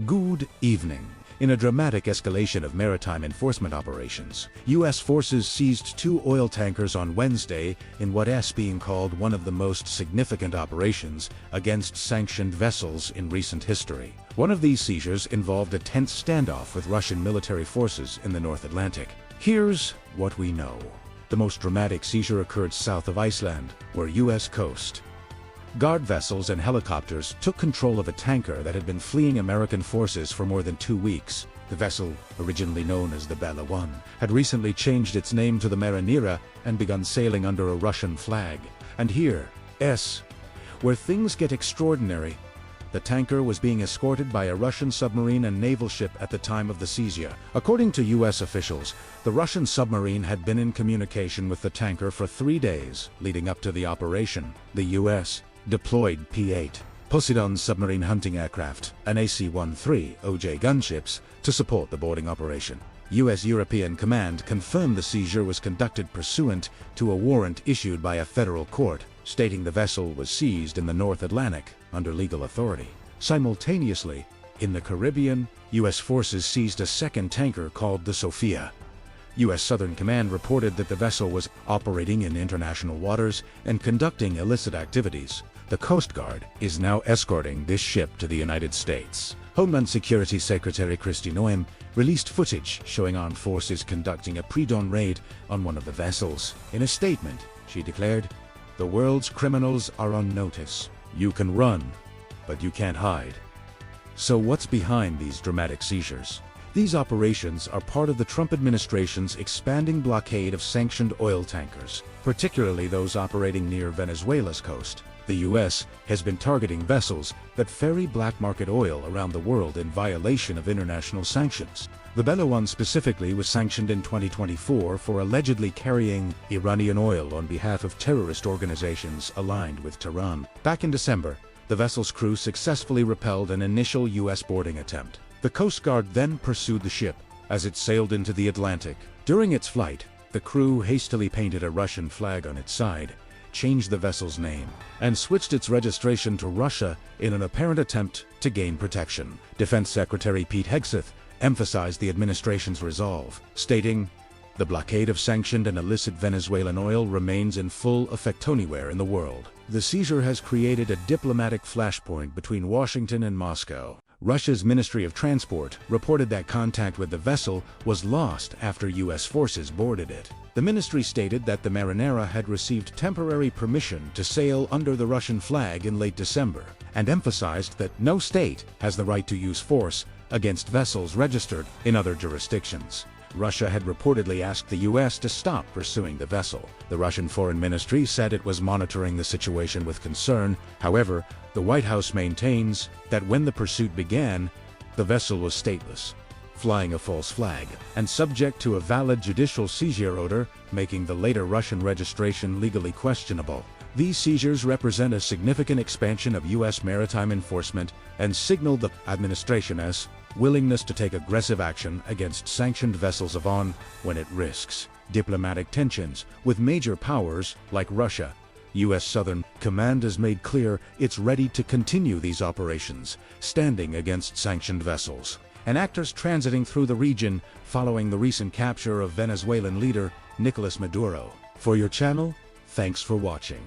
Good evening. In a dramatic escalation of maritime enforcement operations, U.S. forces seized 2 oil tankers on Wednesday in what is being called one of the most significant operations against sanctioned vessels in recent history. One of these seizures involved a tense standoff with Russian military forces in the North Atlantic. Here's what we know. The most dramatic seizure occurred south of Iceland, where U.S. coast guard vessels and helicopters took control of a tanker that had been fleeing American forces for more than 2 weeks. The vessel, originally known as the Bella 1, had recently changed its name to the Marinera and begun sailing under a Russian flag. And here's where things get extraordinary. The tanker was being escorted by a Russian submarine and naval ship at the time of the seizure. According to U.S. officials, the Russian submarine had been in communication with the tanker for 3 days leading up to the operation. The U.S. deployed P-8 Poseidon submarine hunting aircraft and AC-13 OJ gunships to support the boarding operation. U.S. European Command confirmed the seizure was conducted pursuant to a warrant issued by a federal court, stating the vessel was seized in the North Atlantic under legal authority. Simultaneously, in the Caribbean, U.S. forces seized a second tanker called the Sophia. U.S. Southern Command reported that the vessel was operating in international waters and conducting illicit activities. The Coast Guard is now escorting this ship to the United States. Homeland Security Secretary Kristi Noem released footage showing armed forces conducting a pre-dawn raid on one of the vessels. In a statement, she declared, "The world's criminals are on notice. You can run, but you can't hide." So what's behind these dramatic seizures? These operations are part of the Trump administration's expanding blockade of sanctioned oil tankers, particularly those operating near Venezuela's coast. The U.S. has been targeting vessels that ferry black market oil around the world in violation of international sanctions. The Bella 1 specifically was sanctioned in 2024 for allegedly carrying Iranian oil on behalf of terrorist organizations aligned with Tehran. Back in December, the vessel's crew successfully repelled an initial U.S. boarding attempt. The Coast Guard then pursued the ship as it sailed into the Atlantic. During its flight, the crew hastily painted a Russian flag on its side, changed the vessel's name, and switched its registration to Russia in an apparent attempt to gain protection. Defense Secretary Pete Hegseth emphasized the administration's resolve, stating, "The blockade of sanctioned and illicit Venezuelan oil remains in full effect anywhere in the world." The seizure has created a diplomatic flashpoint between Washington and Moscow. Russia's Ministry of Transport reported that contact with the vessel was lost after U.S. forces boarded it. The ministry stated that the Marinera had received temporary permission to sail under the Russian flag in late December, and emphasized that no state has the right to use force against vessels registered in other jurisdictions. Russia had reportedly asked the U.S. to stop pursuing the vessel. The Russian Foreign Ministry said it was monitoring the situation with concern. However, the White House maintains that when the pursuit began, the vessel was stateless, flying a false flag, and subject to a valid judicial seizure order, making the later Russian registration legally questionable. These seizures represent a significant expansion of U.S. maritime enforcement and signal the administration's willingness to take aggressive action against sanctioned vessels when it risks diplomatic tensions with major powers like Russia. U.S. Southern Command has made clear it's ready to continue these operations, standing against sanctioned vessels and actors transiting through the region following the recent capture of Venezuelan leader Nicolas Maduro. For your channel, thanks for watching.